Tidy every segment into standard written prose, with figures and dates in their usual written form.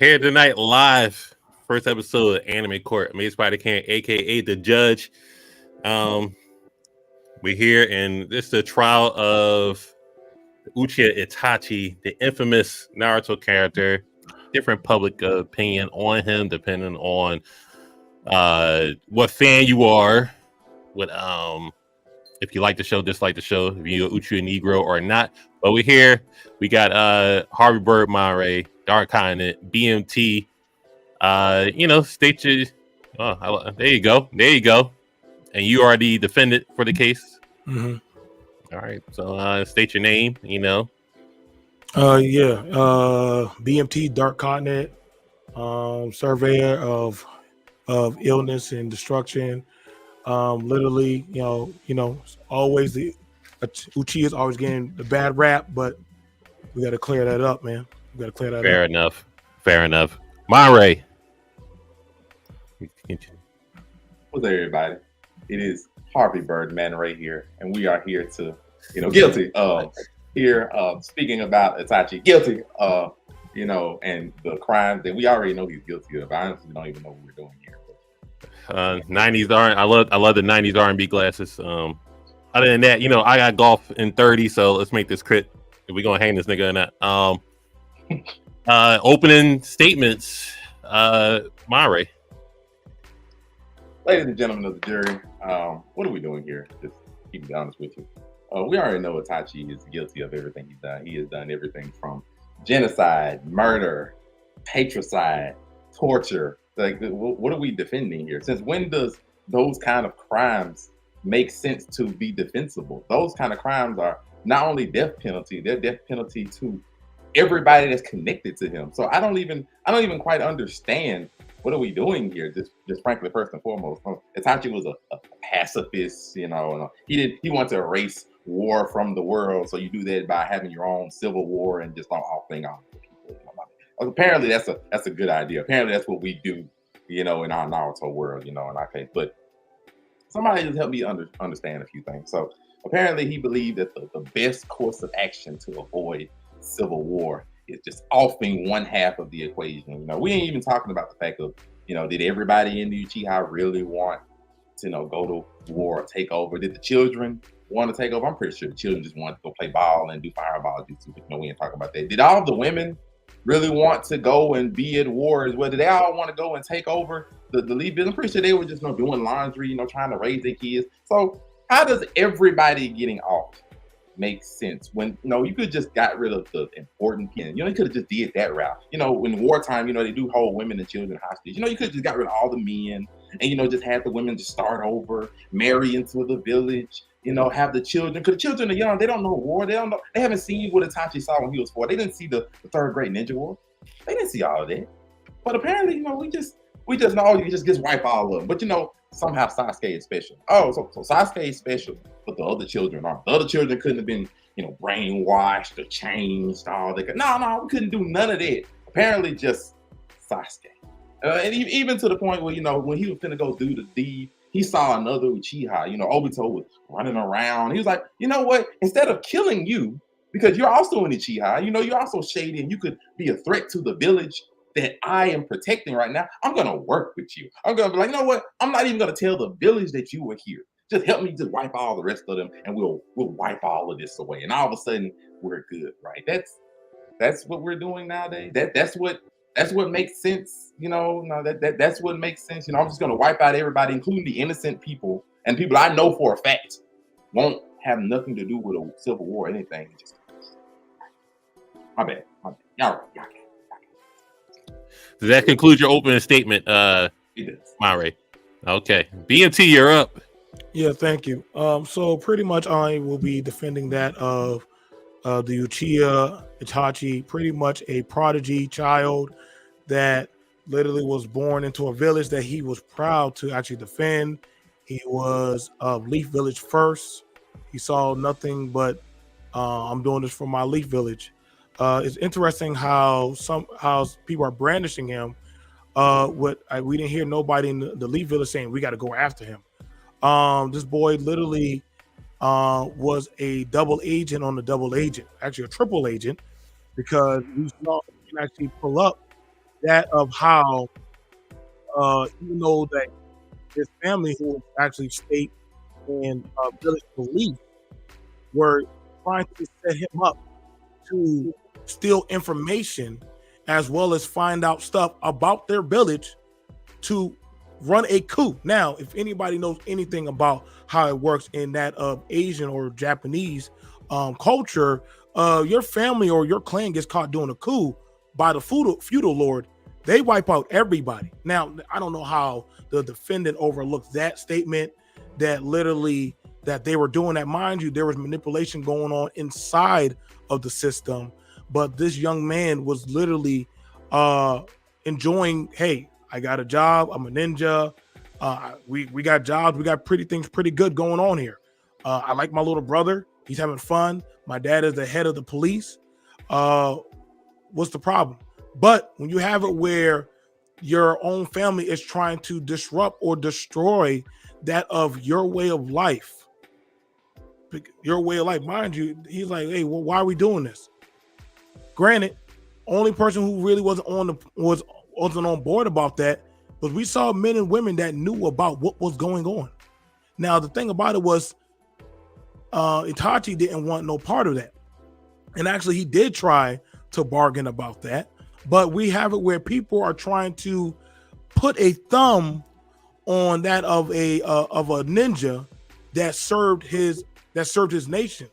Here tonight, live, first episode of Anime Court. Me, Spider Can, aka the Judge. Um, we're here, and this is the trial of Uchiha Itachi, the infamous Naruto character. Different public opinion on him, depending on what fan you are. What if you like the show, dislike the show, if you're Uchiha Negro or not. But we're here. We got Harvey Bird Monterey, Dark Continent, BMT. State your. There you go. There you go. And you are the defendant for the case. Mm-hmm. All right. So state your name. BMT Dark Continent, surveyor of illness and destruction. Literally, always the Uchiha is always getting the bad rap, but we got to clear that up, man. We got to clear that up. Fair enough. Monterey. What's up, everybody? It is Harvey Bird Monterey here, and we are here to, guilty. Speaking about Itachi, guilty. And the crimes that we already know he's guilty of. I honestly don't even know what we're doing here. 90s R. I love the 90s R&B glasses. Other than that, I got golf in 30, so let's make this crit. We're gonna hang this nigga in that. Opening statements. Monterey. Ladies and gentlemen of the jury, what are we doing here? Just keep me honest with you. We already know Itachi is guilty of everything he's done. He has done everything from genocide, murder, patricide, torture. Like, what are we defending here? Since when does those kind of crimes make sense to be defensible? Those kind of crimes are not only death penalty, they're death penalty to everybody that's connected to him. So I don't even quite understand what are we doing here. Just frankly, first and foremost, Itachi was a pacifist. He wanted to erase war from the world. So you do that by having your own civil war and just all thing off the people. Apparently that's a good idea. Apparently that's what we do, in our Naruto world, in our case. But somebody just helped me understand a few things. So apparently he believed that the best course of action to avoid civil war is just offing one half of the equation. We ain't even talking about the fact of, did everybody in the Uchiha really want to, go to war or take over? Did the children want to take over? I'm pretty sure the children just wanted to go play ball and do fireball jutsu. We ain't talking about that. Did all the women really want to go and be at war as well? Did they all want to go and take over the lead business? I'm pretty sure they were just doing laundry, trying to raise their kids. So how does everybody getting off make sense when you could just got rid of the important people? You could have just did that route. In wartime, they do hold women and children hostage. You could have just got rid of all the men and just had the women just start over, marry into the village, have the children. Because the children are young, they don't know war. They haven't seen what Itachi saw when he was 4. They didn't see the third great ninja war. They didn't see all of that. But apparently, we just know you just wipe all of them. But somehow Sasuke is special. Oh, so Sasuke is special, but the other children aren't. The other children couldn't have been, brainwashed or changed. No, we couldn't do none of that. Apparently, just Sasuke. And even to the point where, when he was finna go do the deed, he saw another Uchiha. Obito was running around. He was like, you know what? Instead of killing you, because you're also an Uchiha, you're also shady and you could be a threat to the village that I am protecting right now, I'm going to work with you. I'm going to be like, you know what? I'm not even going to tell the village that you were here. Just help me just wipe all the rest of them and we'll wipe all of this away. And all of a sudden we're good, right? That's what we're doing nowadays. That's what makes sense. That's what makes sense. I'm just going to wipe out everybody, including the innocent people and people I know for a fact won't have nothing to do with a civil war or anything. Just my bad. Y'all right. Does that conclude your opening statement, Monterey? Okay. BMT, you're up. Yeah, thank you. So pretty much I will be defending that of the Uchiha Itachi, pretty much a prodigy child that literally was born into a village that he was proud to actually defend. He was of Leaf Village first. He saw nothing but I'm doing this for my Leaf Village. It's interesting how people are brandishing him. We didn't hear nobody in the Leaf Village saying we got to go after him. This boy literally was a double agent on the double agent, actually a triple agent, because we saw him actually pull up that of how, even though that his family, who was actually state and village police, were trying to set him up to steal information as well as find out stuff about their village to run a coup. Now, if anybody knows anything about how it works in that Asian or Japanese culture, your family or your clan gets caught doing a coup by the feudal lord, they wipe out everybody. Now, I don't know how the defendant overlooked that statement, that literally that they were doing that. Mind you, there was manipulation going on inside of the system, but this young man was literally enjoying, hey, I got a job, I'm a ninja, we got jobs, we got pretty good going on here. I like my little brother, he's having fun, my dad is the head of the police. What's the problem? But when you have it where your own family is trying to disrupt or destroy that of your way of life, mind you, he's like, hey, well, why are we doing this? Granted, only person who really wasn't on board about that was we saw men and women that knew about what was going on. Now, the thing about it was Itachi didn't want no part of that. And actually, he did try to bargain about that. But we have it where people are trying to put a thumb on that of a ninja that served his nation.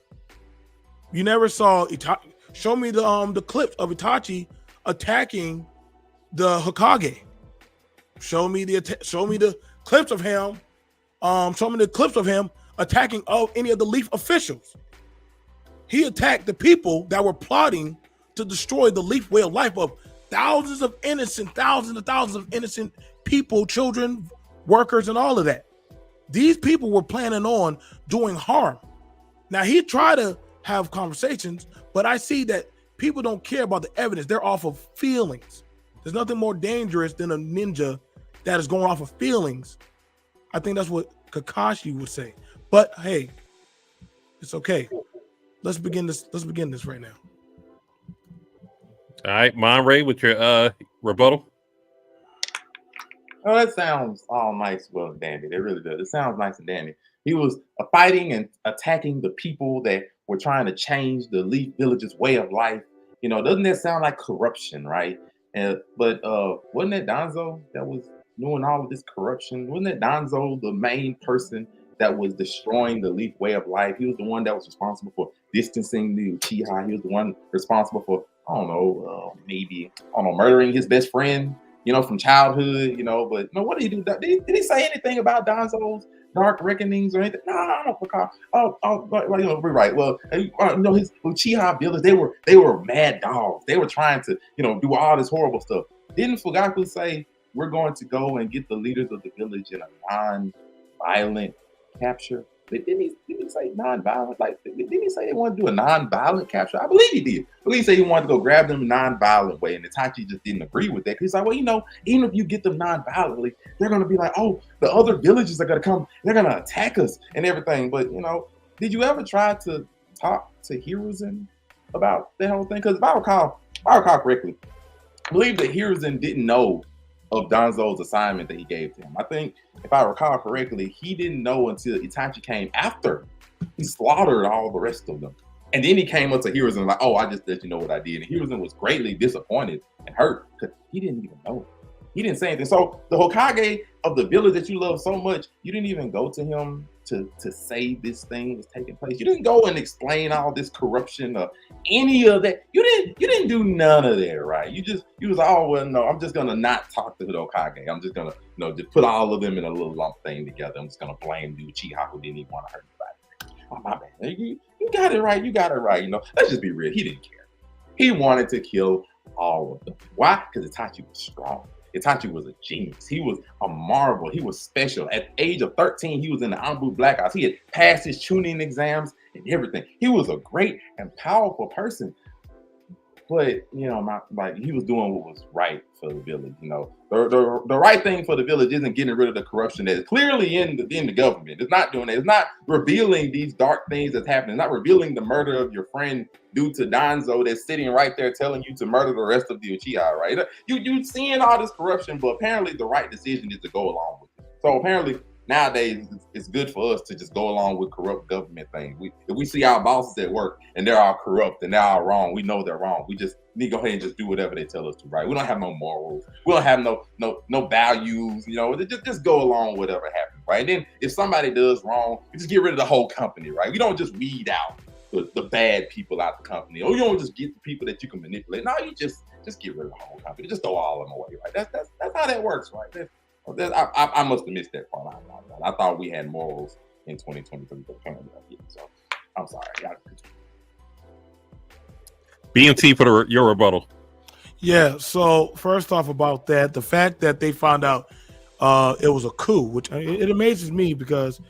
You never saw Itachi. Show me the clips of Itachi attacking the Hokage. Show me the clips of him. Show me the clips of him attacking any of the Leaf officials. He attacked the people that were plotting to destroy the Leaf way of life of thousands of innocent people, children, workers, and all of that. These people were planning on doing harm. Now, he tried to have conversations, but I see that people don't care about the evidence. They're off of feelings. There's nothing more dangerous than a ninja that is going off of feelings. I think that's what Kakashi would say. But hey, it's okay. Let's begin this right now. All right, Monray, with your rebuttal. Oh, that sounds all nice, well, dandy. It really does. It sounds nice and dandy. He was fighting and attacking the people that were trying to change the Leaf Village's way of life. You know, doesn't that sound like corruption, right? But wasn't that Danzo that was doing all of this corruption? Wasn't that Danzo the main person that was destroying the Leaf way of life? He was the one that was responsible for distancing the Uchiha. He was the one responsible for, murdering his best friend, from childhood, But what did he do? Did he say anything about Danzo's dark reckonings or anything? No, I don't recall. We're right. Well, his Uchiha village, they were mad dogs. They were trying to, do all this horrible stuff. Didn't Fugaku say we're going to go and get the leaders of the village in a non-violent capture? Didn't he say non-violent? Didn't he say they wanted to do a non-violent capture? I believe he did. I believe he said he wanted to go grab them non-violent way, and Itachi just didn't agree with that. He's like, well, even if you get them non-violently, they're going to be like, oh, the other villages are going to come, they're going to attack us and everything. But, did you ever try to talk to Hiruzen about that whole thing? Because if I recall correctly, I believe that Hiruzen didn't know of Danzo's assignment that he gave to him. I think, if I recall correctly, he didn't know until Itachi came after he slaughtered all the rest of them. And then he came up to Hiruzen like, oh, I just let you know what I did. And Hiruzen was greatly disappointed and hurt because he didn't even know. He didn't say anything. So the Hokage of the village that you love so much, you didn't even go to him to say this thing was taking place. You didn't go and explain all this corruption or any of that. You didn't do none of that, right? You was no, I'm just gonna not talk to the Hokage. I'm just gonna just put all of them in a little lump thing together. I'm just gonna blame the Uchiha who didn't even want to hurt anybody. Oh, my bad. You got it right. You got it right. Let's just be real. He didn't care. He wanted to kill all of them. Why? Because Itachi was strong. Itachi was a genius. He was a marvel. He was special. At the age of 13, he was in the Anbu Black House. He had passed his tuning exams and everything. He was a great and powerful person. But he was doing what was right for the village. The right thing for the village isn't getting rid of the corruption that is clearly in the government. It's not doing that. It's not revealing these dark things that's happening. It's not revealing the murder of your friend due to Danzo that's sitting right there telling you to murder the rest of the Uchiha. Right? You seeing all this corruption, but apparently the right decision is to go along with it. So apparently nowadays it's good for us to just go along with corrupt government things. If we see our bosses at work and they're all corrupt and they're all wrong, we know they're wrong. We just need to go ahead and just do whatever they tell us to, right? We don't have no morals. We don't have no values. Just go along with whatever happens, right? And then if somebody does wrong, we just get rid of the whole company, right? We don't just weed out the bad people out the company, or you don't just get the people that you can manipulate. No, you just get rid of the whole company. Just throw all of them away, right? That's how that works, right? I must have missed that part. I thought we had morals in 2023, but apparently I didn't. So I'm sorry. BMT for your rebuttal. Yeah. So first off, about that, the fact that they found out it was a coup, which it amazes me because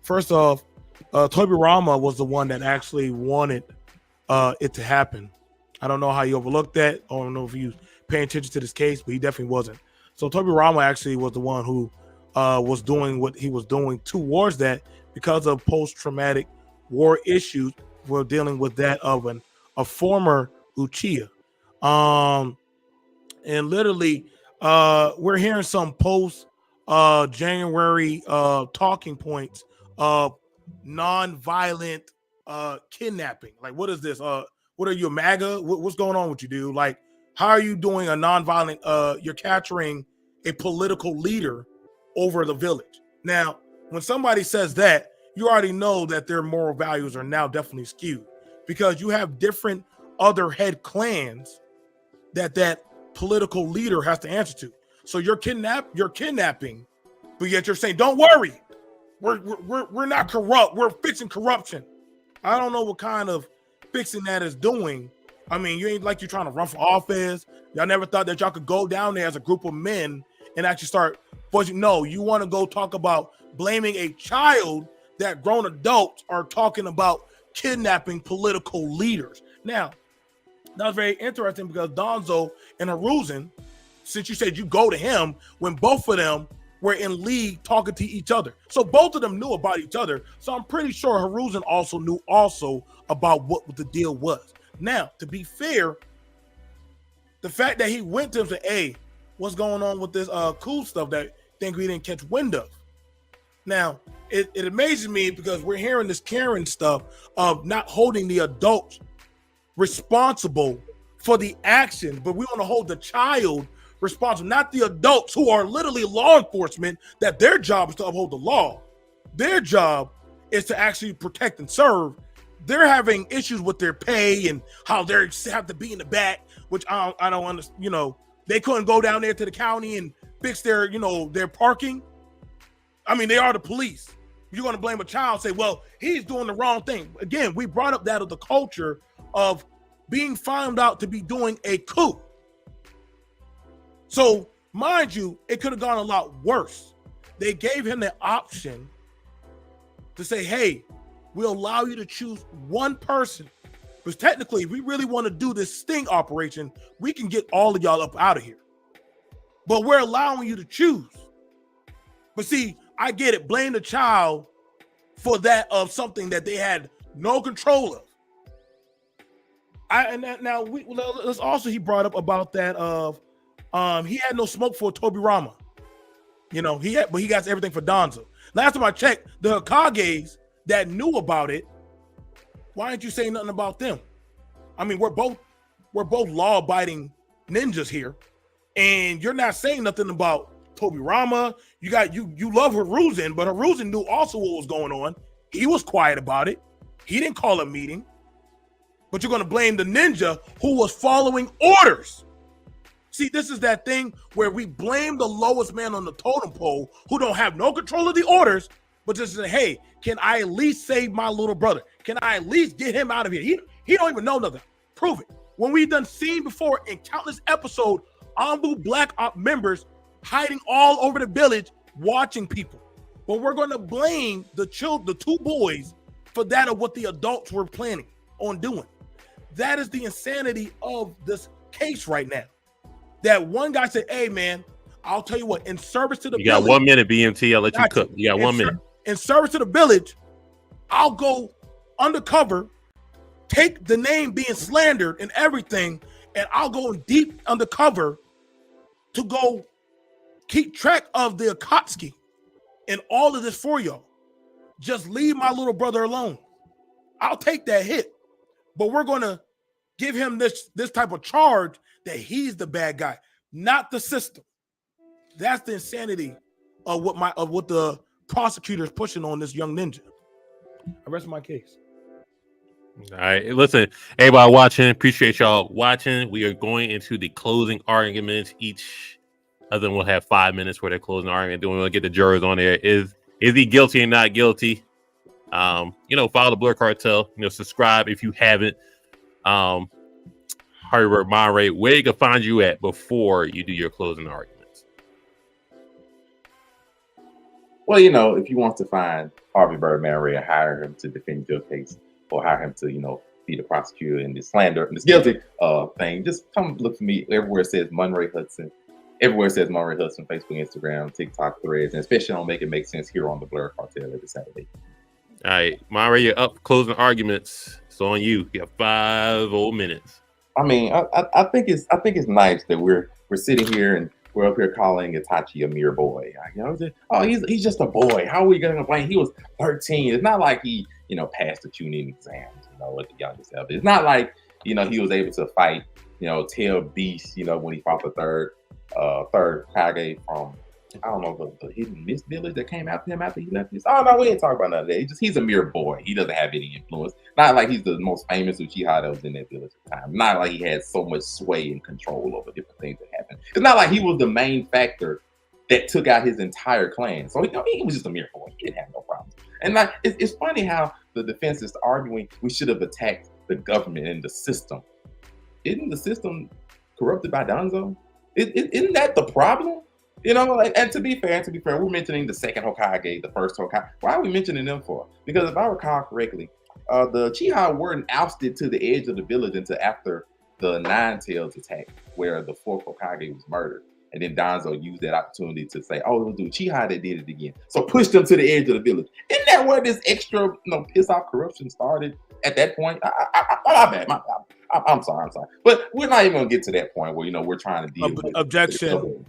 first off, Tobirama was the one that actually wanted it to happen. I don't know how you overlooked that. I don't know if you paying attention to this case, but he definitely wasn't. So Tobirama actually was the one who was doing what he was doing towards that because of post-traumatic war issues. We're dealing with that of a former Uchiha. And literally, we're hearing some post-January talking points of non-violent kidnapping. Like, what is this? What are you, a MAGA? What's going on with you, dude? Like, how are you doing a non-violent? You're capturing a political leader over the village. Now, when somebody says that, you already know that their moral values are now definitely skewed because you have different other head clans that political leader has to answer to. So you're kidnapping, but yet you're saying, "Don't worry, we're not corrupt. We're fixing corruption." I don't know what kind of fixing that is doing. I mean, you ain't like you're trying to run for office. Y'all never thought that y'all could go down there as a group of men and actually start voicing. No, you want to go talk about blaming a child that grown adults are talking about kidnapping political leaders. Now, that was very interesting because Danzo and Hiruzen, since you said you go to him, when both of them were in league talking to each other. So both of them knew about each other. So I'm pretty sure Hiruzen also knew about what the deal was. Now, to be fair, the fact that he went to him and said, "Hey, what's going on with this cool stuff that think we didn't catch wind of?" Now, it amazes me because we're hearing this Karen stuff of not holding the adults responsible for the action, but we want to hold the child responsible, not the adults who are literally law enforcement, that their job is to uphold the law. Their job is to actually protect and serve. They're having issues with their pay and how they have to be in the back, which I don't understand. They couldn't go down there to the county and fix their parking. I mean, they are the police. You're going to blame a child, say, well, he's doing the wrong thing. Again, we brought up that of the culture of being found out to be doing a coup. So, mind you, it could have gone a lot worse. They gave him the option to say, hey, we'll allow you to choose one person. Because technically, if we really want to do this sting operation, we can get all of y'all up out of here. But we're allowing you to choose. But see, I get it. Blame the child for that of something that they had no control of. Let's also, he brought up about that of he had no smoke for Tobirama. But he got everything for Danzo. Last time I checked, the Hokages that knew about it, why didn't you say nothing about them? I mean, we're both law-abiding ninjas here, and you're not saying nothing about Tobirama. You love Hiruzen, but Hiruzen knew also what was going on. He was quiet about it. He didn't call a meeting. But you're going to blame the ninja who was following orders. See, this is that thing where we blame the lowest man on the totem pole who don't have no control of the orders, but just say, hey, can I at least save my little brother? Can I at least get him out of here? He don't even know nothing. Prove it. When we've done seen before in countless episodes, Anbu Black Op members hiding all over the village, watching people. But we're going to blame the two boys for that of what the adults were planning on doing. That is the insanity of this case right now. That one guy said, hey, man, I'll tell you what, in service to the You village. got 1 minute, BMT. I'll let you cook. You got 1 minute. In service to the village, I'll go undercover, take the name being slandered and everything, and I'll go deep undercover to go keep track of the Akatsuki and all of this for y'all. Just leave my little brother alone. I'll take that hit, but we're going to give him this type of charge that he's the bad guy, not the system. That's the insanity of what the prosecutor is pushing on this young ninja. I rest my case. All right, listen, everybody watching, appreciate y'all watching. We are going into the closing arguments. Each of them will have 5 minutes for their closing argument. Then we're gonna get the jurors on there. Is he guilty or not guilty? Follow the Blerd Cartel. Subscribe if you haven't. Harvey Bird Moderate, where you can find you at before you do your closing arguments. Well, if you want to find Harvey Bird Moderate, hire him to defend your case, or hire him to, be the prosecutor in this slander and this guilty thing, just come look for me everywhere it says Monray Hudson. Everywhere it says Monray Hudson, Facebook, Instagram, TikTok, Threads, and especially on Make It Make Sense here on the Blerd Cartel every Saturday. All right, Monray, you're up. Closing arguments. It's on you. You have 5 whole minutes. I mean, I think it's nice that we're sitting here and we're up here calling Itachi a mere boy. He's just a boy. How are we going to blame? He was 13. It's not like he, passed the tuning exams, at the youngest level. It's not like, he was able to fight, Tail Beast, when he fought the third Kage from, I don't know, the hidden mist village that came after him after he left this. Oh no, we ain't talking about none of that. He's a mere boy. He doesn't have any influence. Not like he's the most famous Uchiha that was in that village at the time. Not like he had so much sway and control over different things that happened. It's not like he was the main factor that took out his entire clan. So he was just a mere boy. He didn't have no problems. And it's funny how the defense is arguing we should have attacked the government and the system. Isn't the system corrupted by Danzo? Isn't that the problem? And to be fair, we're mentioning the second Hokage, the first Hokage. Why are we mentioning them for? Because if I recall correctly, the Uchiha weren't ousted to the edge of the village until after the Nine Tails attack, where the fourth Hokage was murdered. And then Danzo used that opportunity to say, oh, it was the Uchiha that did it again. So pushed them to the edge of the village. Isn't that where this extra, piss off corruption started at that point? My bad. I'm sorry. But we're not even going to get to that point where, we're trying to deal with objection.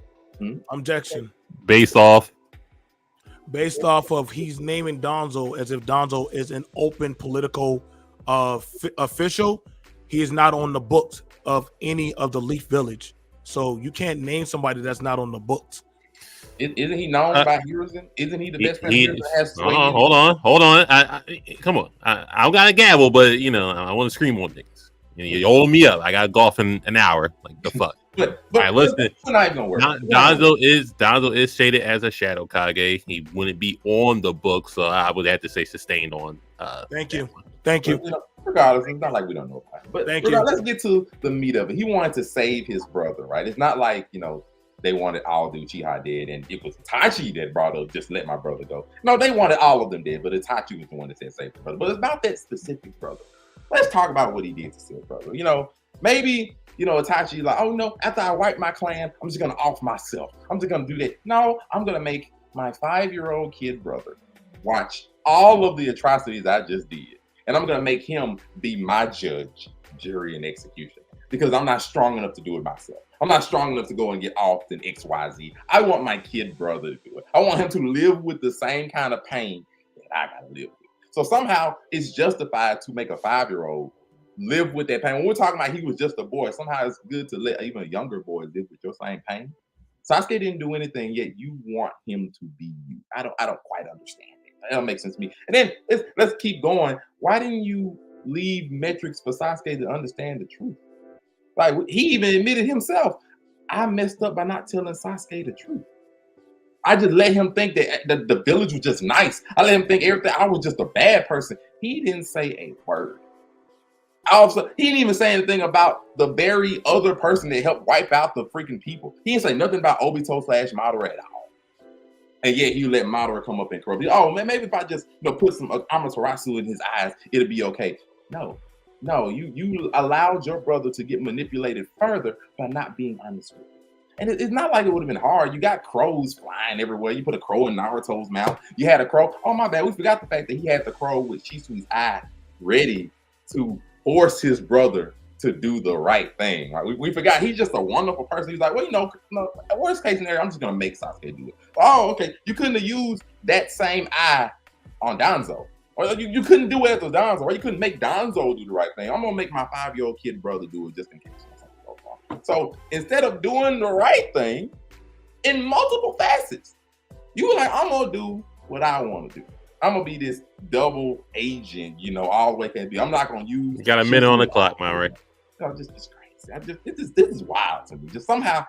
Objection. Based off of he's naming Danzo as if Danzo is an open political official. He is not on the books of any of the Leaf Village. So you can't name somebody that's not on the books. Isn't he known by Hiruzen? Isn't he the best friend Hiruzen has? Hold on. Come on. I don't got a gavel, but I want to scream on things. You hold me up. I got golf in an hour. Like the fuck. But all right, listen. We're not even gonna work. Danzo is stated as a Shadow Kage. He wouldn't be on the book, so I would have to say sustained on. Thank you. Regardless, it's not like we don't know about it. But let's get to the meat of it. He wanted to save his brother, right? It's not like they wanted all the Uchiha dead, and it was Itachi that brought up just let my brother go. No, they wanted all of them dead, but Itachi was the one that said save his brother. But it's about that specific brother. Let's talk about what he did to save his brother. Maybe Itachi like, oh no, after I wipe my clan, I'm just gonna off myself. I'm just gonna do that. No, I'm gonna make my 5-year-old kid brother watch all of the atrocities I just did. And I'm gonna make him be my judge, jury, and execution. Because I'm not strong enough to do it myself. I'm not strong enough to go and get offed in XYZ. I want my kid brother to do it. I want him to live with the same kind of pain that I gotta live with. So somehow it's justified to make a 5-year-old live with that pain. When we're talking about he was just a boy, somehow it's good to let even a younger boy live with your same pain. Sasuke didn't do anything, yet you want him to be you. I don't quite understand it. That don't make sense to me. And then let's keep going. Why didn't you leave metrics for Sasuke to understand the truth? Like he even admitted himself, I messed up by not telling Sasuke the truth. I just let him think that the village was just nice. I let him think everything. I was just a bad person. He didn't say a word. Also, he didn't even say anything about the very other person that helped wipe out the freaking people. He didn't say nothing about Obito/Madara at all. And yet you let Madara come up and corrupt you. Oh man, maybe if I just put some Amaterasu in his eyes, it'll be okay. No, No, you allowed your brother to get manipulated further by not being honest with him. And it's not like it would have been hard. You got crows flying everywhere. You put a crow in Naruto's mouth. You had a crow. Oh, my bad. We forgot the fact that he had the crow with Chisui's eye ready to force his brother to do the right thing. Right? We forgot he's just a wonderful person. He's like, well, worst case scenario, I'm just going to make Sasuke do it. Oh, okay. You couldn't have used that same eye on Danzo. Or you couldn't do it as a Danzo. Or you couldn't make Danzo do the right thing. I'm going to make my 5-year-old kid brother do it just in case. So instead of doing the right thing in multiple facets, you were like, I'm gonna do what I want to do. I'm gonna be this double agent, all the way can be. I'm not gonna use. You got a minute on the clock, man, right? No, just crazy. This is wild to me. Just somehow,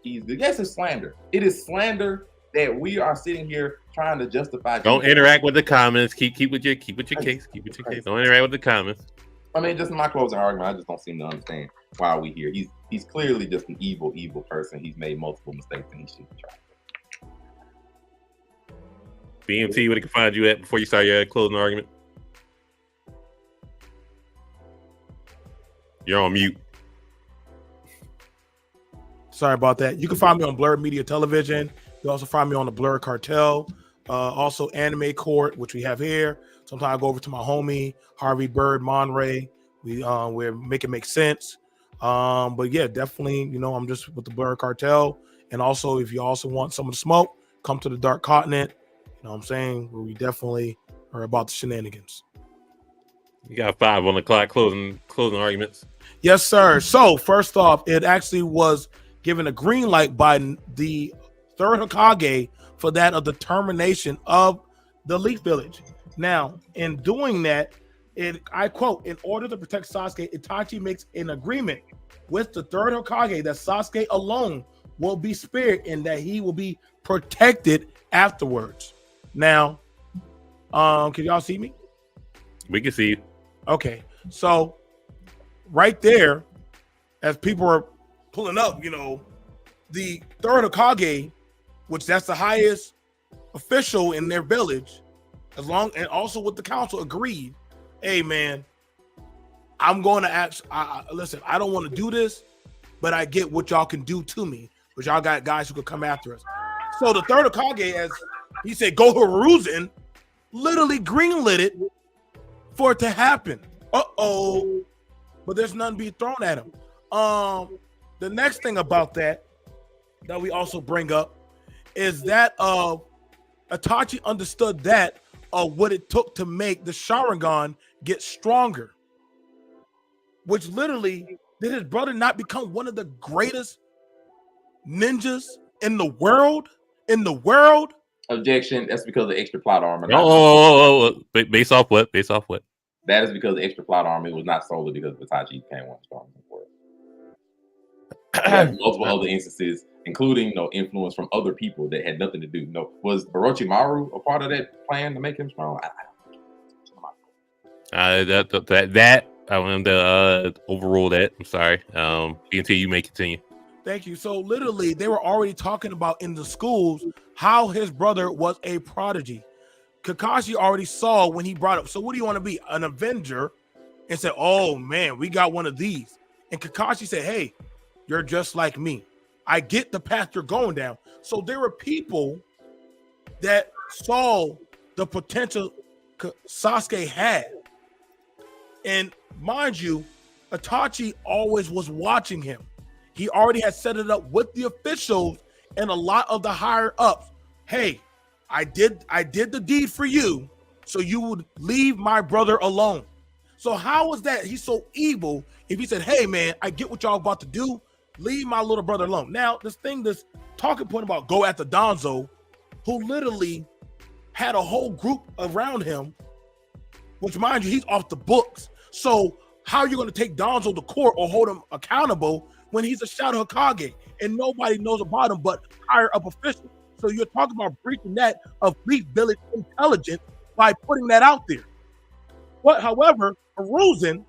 yes, it's slander. It is slander that we are sitting here trying to justify. Don't interact with the comments. Keep with your case. Keep with your case. Don't interact with the comments. I mean, just in my closing argument, I just don't seem to understand why we here. He's clearly just an evil person. He's made multiple mistakes and he shouldn't try. BMT, where they can find you at before you start your closing argument? You're on mute. Sorry about that. You can find me on Blerd Media Television. You also find me on the Blerd Cartel. Also Anime Court, which we have here. Sometimes I go over to my homie Harvey Bird Monray. We're make it make sense. But yeah, definitely, I'm just with the Blerd Cartel. And also, if you also want some of the smoke, come to the Dark Continent. You know what I'm saying? Where we definitely are about the shenanigans. You got 5 on the clock, closing arguments. Yes, sir. So first off, it actually was given a green light by the third Hokage for that of the termination of the Leaf Village. Now, in doing that, I quote, in order to protect Sasuke, Itachi makes an agreement with the third Hokage that Sasuke alone will be spared and that he will be protected afterwards. Now, can y'all see me? We can see you. Okay, so right there, as people are pulling up, the third Hokage, which that's the highest official in their village, and also with the council, agreed, hey man, I'm going to ask. Listen, I don't want to do this, but I get what y'all can do to me. But y'all got guys who could come after us. So the third Hokage, as he said, go Hiruzen, literally greenlit it for it to happen. But there's none being thrown at him. The next thing about that we also bring up is that Itachi understood that what it took to make the Sharingan get stronger, which literally did his brother not become one of the greatest ninjas in the world? Objection. That's because of the extra plot armor. Based off what? That is because the extra plot armor. It was not solely because Itachi became one of the strongest in the world. Multiple other instances, including influence from other people that had nothing to do. Was Orochimaru a part of that plan to make him strong? I wanted to overrule that. I'm sorry. Until you may continue. Thank you. So literally, they were already talking about in the schools how his brother was a prodigy. Kakashi already saw when he brought up, so what do you want to be? An Avenger? And said, oh man, we got one of these. And Kakashi said, hey, you're just like me. I get the path you're going down. So there were people that saw the potential Sasuke had. And mind you, Itachi always was watching him. He already had set it up with the officials and a lot of the higher ups. Hey, I did the deed for you, so you would leave my brother alone. So how is that he's so evil if he said, hey man, I get what y'all about to do, leave my little brother alone. Now, this talking point about go after Danzo, who literally had a whole group around him, which mind you, he's off the books. So how are you going to take Danzo to court or hold him accountable when he's a Shadow Hokage and nobody knows about him but higher up officials? So you're talking about breaching that of Leaf Village intelligence by putting that out there. But however, Hiruzen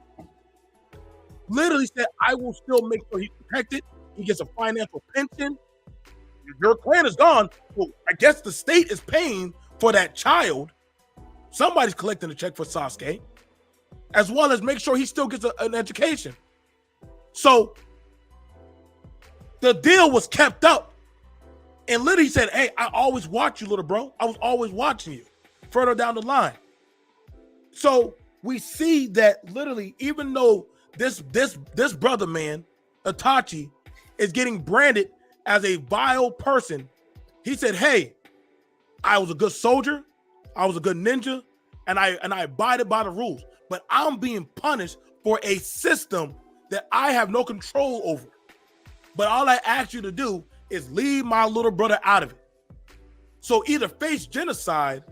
literally said, I will still make sure he's protected. He gets a financial pension. Your clan is gone. Well, I guess the state is paying for that child. Somebody's collecting a check for Sasuke. as well as make sure he still gets an education. So the deal was kept up. And literally said, hey, I always watch you, little bro. I was always watching you further down the line. So we see that literally, even though this brother man, Itachi, is getting branded as a vile person, he said, hey, I was a good soldier, I was a good ninja, and I abided by the rules. But I'm being punished for a system that I have no control over. But all I ask you to do is leave my little brother out of it. So either face genocide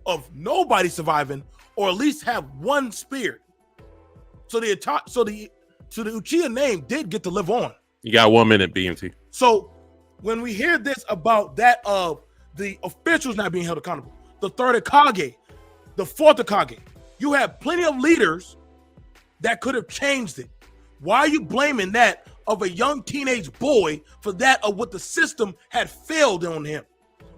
of nobody surviving, or at least have one spirit. So the Uchiha name did get to live on. You got 1 minute, BMT. So when we hear this about that of the officials not being held accountable, the third Hokage, the fourth Hokage, you have plenty of leaders that could have changed it. Why are you blaming that of a young teenage boy for that of what the system had failed on him?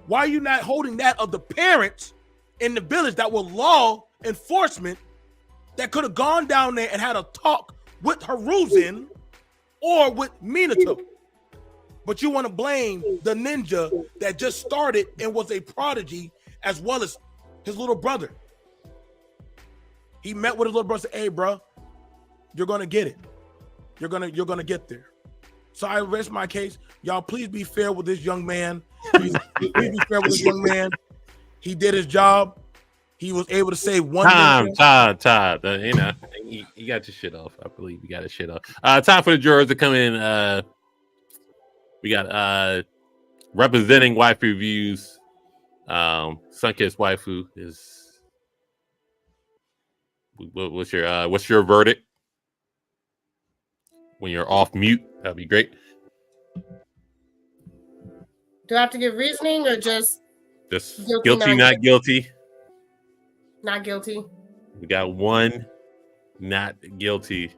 Why are you not holding that of the parents in the village that were law enforcement that could have gone down there and had a talk with Hiruzen or with Minato? But you want to blame the ninja that just started and was a prodigy, as well as his little brother. He met with his little brother and said, hey, bro, you're going to get it. You're gonna get there. So I rest my case. Y'all, please be fair with this young man. Please be fair with this young man. He did his job. He was able to say one time. You know, you got your shit off. I believe you got his shit off. Time for the jurors to come in. We got representing waifu reviews. Sunkissed waifu is. What's your verdict? When you're off mute, that'd be great. Do I have to give reasoning or just guilty, not guilty? Not guilty. We got one not guilty.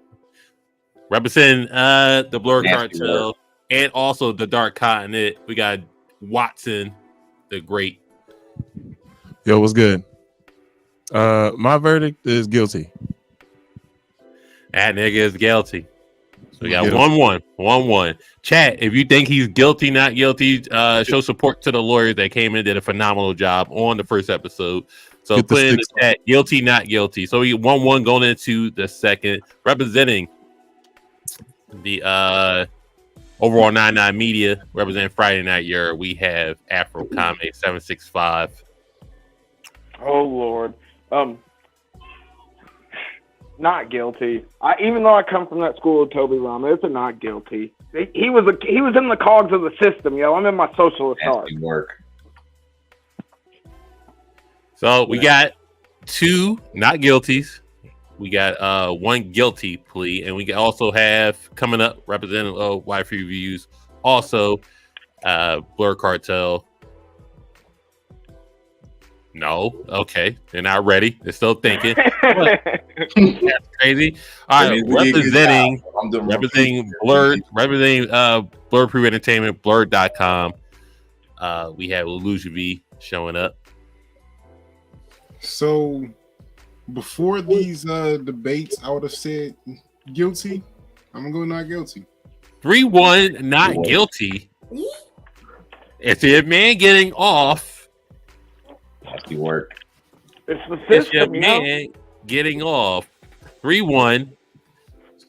Representing the Blerd Cartel and also the Dark Continent, we got Watson the Great. Yo, what's good? My verdict is guilty. That nigga is guilty. So we got 1-1. Chat, if you think he's guilty, not guilty, show support to the lawyers that came in and did a phenomenal job on the first episode. So put in the chat, guilty, not guilty. So we 1-1 going into the second. Representing the overall 99 media, representing Friday Night Year, we have Afro Kame 765. Oh Lord. Not guilty. Even though I come from that school of Toby Rama, it's a not guilty. He was in the cogs of the system, yo. I'm in my socialist heart. Work. So we got 2 not guilties. We got 1 guilty plea, and we also have coming up representing waifu reviews. Also, Blerd Cartel. No, okay, they're not ready. They're still thinking. That's crazy. All right, representing Blerd, Blerd Pre Entertainment, Blerd.com. We have Illusion V showing up. So before these debates, I would have said guilty. I'm gonna go not guilty. 3-1, not guilty. It's your man getting off. Happy work. It's the system, It's your man getting off. 3-1.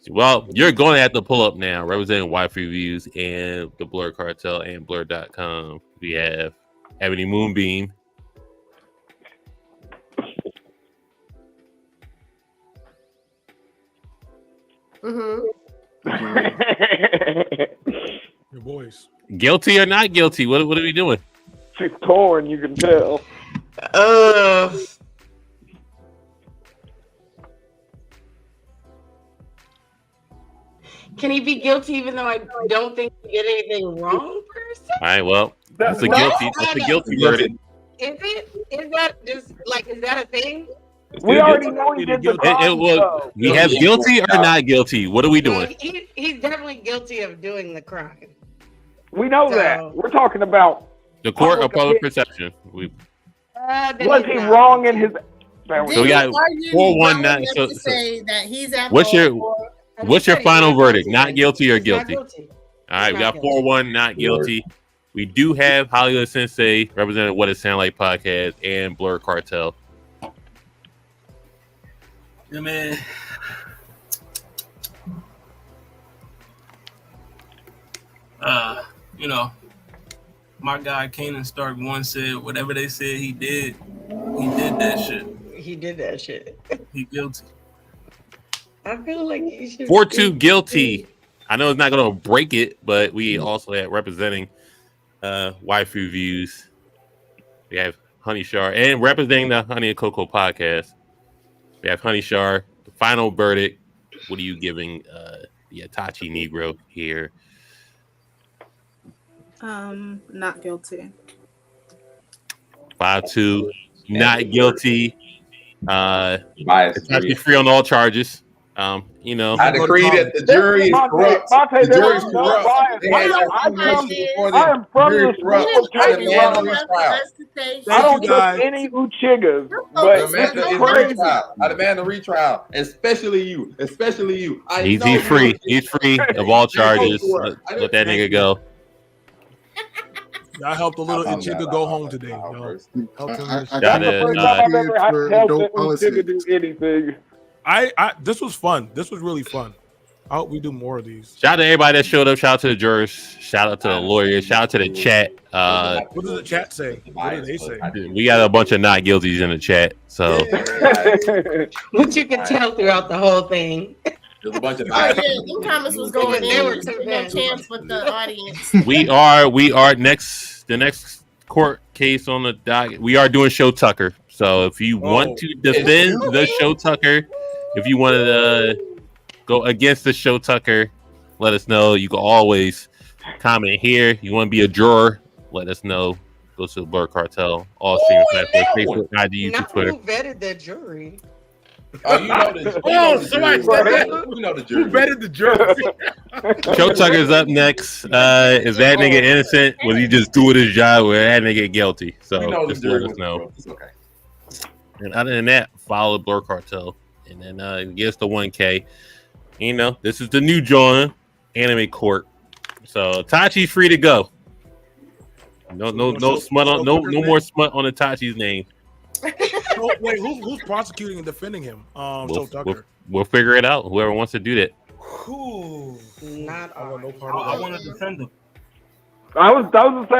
Well, you're going to have to pull up now. Representing waifu reviews and the Blerd Cartel and Blerd.com. We have Ebony Moonbeam. Your boys. Guilty or not guilty? What are we doing? She's torn, you can tell. Can he be guilty even though I don't think he did anything wrong per se? All right, well, that's a guilty verdict. Is it? Is that just like, is that a thing? We already know he did the crime. We have guilty or not guilty. What are we doing? He's definitely guilty of doing the crime. We know that. We're talking about the court of public perception. Was he wrong in his So we got 4-1. Not so. Say that he's at What's your I What's just your said he's final not verdict? guilty. Not guilty or He's not guilty? All right, we not got guilty. 4-1, not guilty. We do have Hollywood Sensei representing What It Sound Like podcast and Blerd Cartel. Yeah, man. You know, my guy Kanan Stark once said, whatever they said he did that shit. He did that shit. He guilty. I feel like he should 4-2 guilty. I know it's not going to break it, but we also have representing waifu views. We have Honey Shar and representing the Honey and Cocoa podcast. We have Honey Shar. The final verdict. What are you giving the Itachi Negro here? Not guilty. 5-2. Not guilty. Bias Free on all charges. You know, I decree that the jury is corrupt. The jury is corrupt. I am from the school of Toby Rama. I don't trust any Uchigas, but this is crazy. I demand a retrial, especially you. Especially you. He's free. He's free of all charges. Let that nigga go. I helped a little Uchiha go home today. That's the first time I've ever had to help an Uchiha do anything. This was fun. This was really fun. I hope we do more of these. Shout out to everybody that showed up. Shout out to the jurors. Shout out to the lawyers. Shout out to the chat. What does the chat say? What do they say? We got a bunch of not guilties in the chat. So Which you can tell throughout the whole thing. There's a bunch of the comments was going in. No chance with the audience. we are next. The next court case on the docket. We are doing Show Tucker. So if you want to defend the Show Tucker, if you want to go against the Show Tucker, let us know. You can always comment here. You want to be a juror? Let us know. Go to the Blerd Cartel, all streaming platforms, Facebook, IG, YouTube, Twitter. Who vetted that jury? Oh, you know the somebody said that. You know the jury. Who vetted the jury? Show Tucker's up next. Is that nigga innocent? Was he just doing his job? Or that nigga guilty? So just let us know. It's okay. And other than that, follow Blerd Cartel, and then get us the 1K. You know, this is the new joint, Anime Court. So Tachi's free to go. No smut on, no more smut on Itachi's name. Oh, wait, who's prosecuting and defending him? Show Tucker. We'll figure it out. Whoever wants to do that. Not I want no part I of want to defend him. I was to say